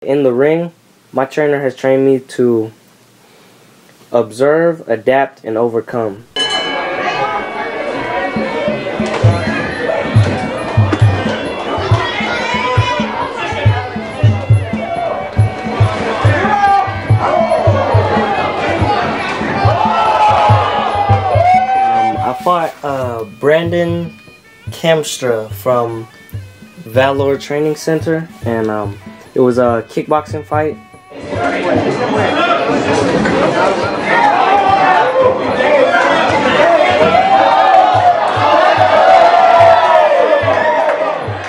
In the ring, my trainer has trained me to observe, adapt, and overcome. I fought Brandon Kamstra from Valor Training Center, and it was a kickboxing fight.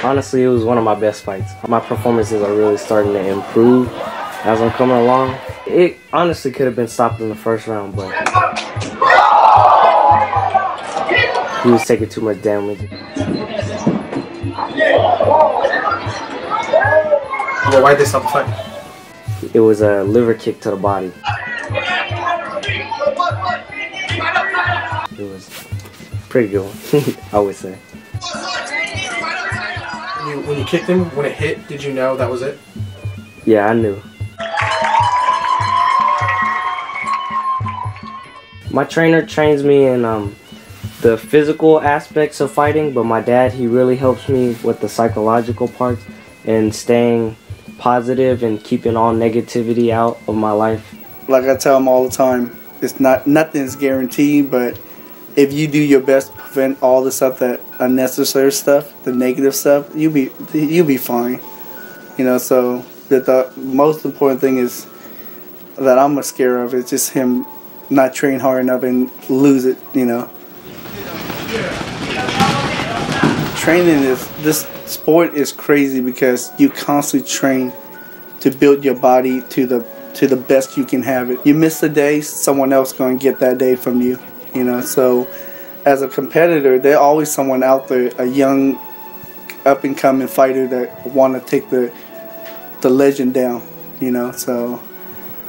Honestly, it was one of my best fights. My performances are really starting to improve as I'm coming along. It honestly could have been stopped in the first round, but he was taking too much damage. Well, why did they stop the fight? It was a liver kick to the body. It was a pretty good one, I would say. When you kicked him, when it hit, did you know that was it? Yeah, I knew. My trainer trains me in the physical aspects of fighting, but my dad, he really helps me with the psychological parts and staying positive and keeping all negativity out of my life. Like I tell him all the time, nothing's guaranteed, but if you do your best to prevent all the stuff, that unnecessary stuff, the negative stuff, you'll be fine. You know, so the most important thing is that I'm scared of is just him not train hard enough and lose it, you know. Training this sport is crazy because you constantly train to build your body to the best you can have it. You miss a day, someone else going to get that day from you, you know. So as a competitor, there's always someone out there, a young up and coming fighter that want to take the legend down, you know. So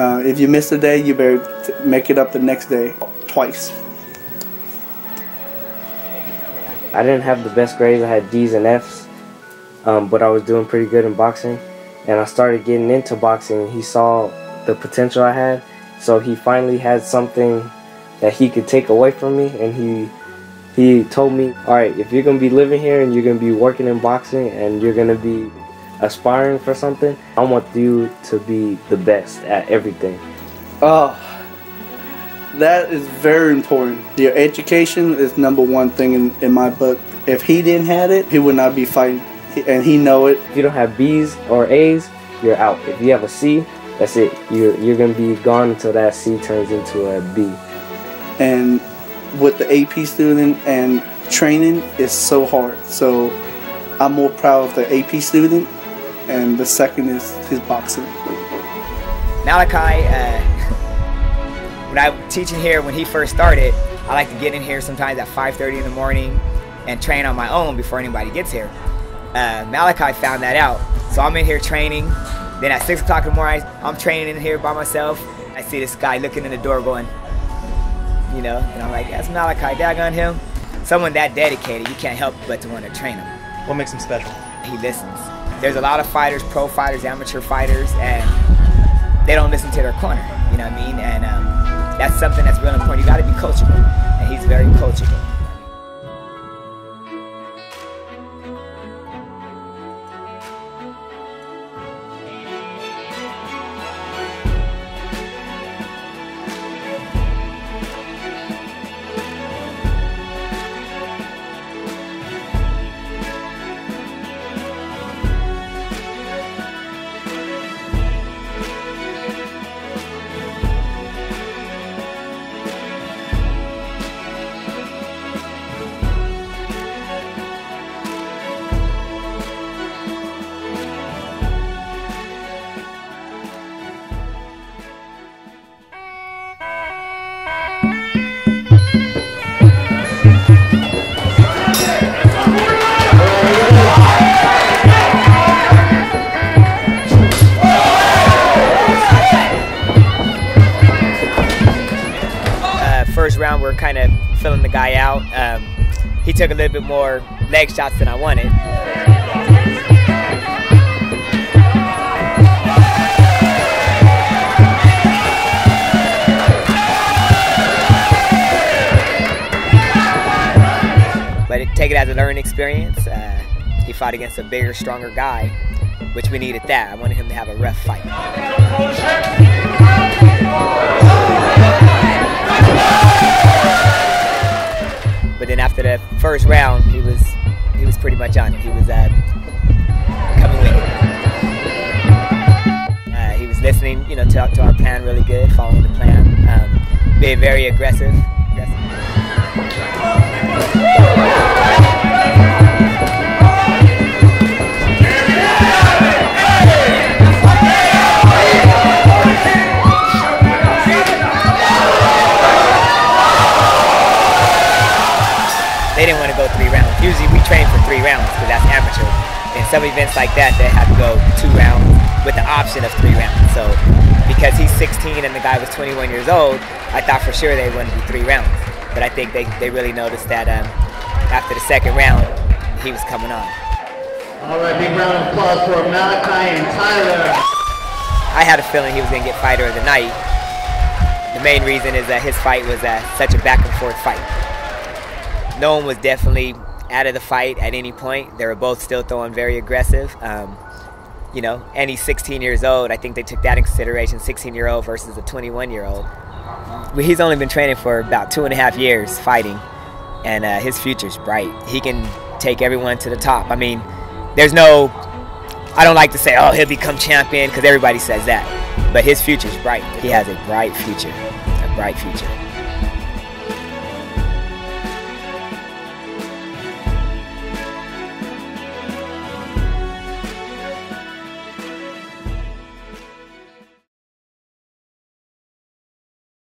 if you miss a day, you better make it up the next day twice. I didn't have the best grades. I had D's and F's, but I was doing pretty good in boxing. And I started getting into boxing, and he saw the potential I had. So he finally had something that he could take away from me, and he told me, all right, if you're going to be living here and you're going to be working in boxing and you're going to be aspiring for something, I want you to be the best at everything. Oh, that is very important. Your education is #1 thing in my book. If he didn't have it, he would not be fighting, and he know it. If you don't have B's or A's, you're out. If you have a C, that's it. You're going to be gone until that C turns into a B. And with the AP student and training, it's so hard. So I'm more proud of the AP student, and the second is his boxing. Malikai, when I'm teaching here, when he first started, I like to get in here sometimes at 5:30 in the morning and train on my own before anybody gets here. Malikai found that out, so I'm in here training. Then at 6 o'clock in the morning, I'm training in here by myself. I see this guy looking in the door going, you know, and I'm like, that's Malikai, daggone him. Someone that dedicated, you can't help but to want to train him. What makes him special? He listens. There's a lot of fighters, pro fighters, amateur fighters, and they don't listen to their corner, you know what I mean? And that's something that's real important. You got to be coachable, and he's very coachable. First round, we're kind of filling the guy out. He took a little bit more leg shots than I wanted. take it as a learning experience. He fought against a bigger, stronger guy, which we needed that. I wanted him to have a rough fight. But then after the first round, he was pretty much on it. He was coming with it. He was listening, you know, to our plan really good, following the plan, being very aggressive. They didn't want to go 3 rounds. Usually we train for 3 rounds because that's amateur. In some events like that, they have to go 2 rounds with the option of 3 rounds. So because he's 16 and the guy was 21 years old, I thought for sure they wouldn't do 3 rounds. But I think they really noticed that after the second round, he was coming on. All right, big round of applause for Malikai and Tyler. I had a feeling he was going to get fighter of the night. The main reason is that his fight was such a back and forth fight. No one was definitely out of the fight at any point. They were both still throwing very aggressive. You know, and he's 16 years old. I think they took that in consideration, 16-year-old versus a 21-year-old. He's only been training for about 2.5 years fighting, and his future's bright. He can take everyone to the top. I mean, there's no, I don't like to say, oh, he'll become champion, because everybody says that. But his future's bright. He has a bright future, a bright future.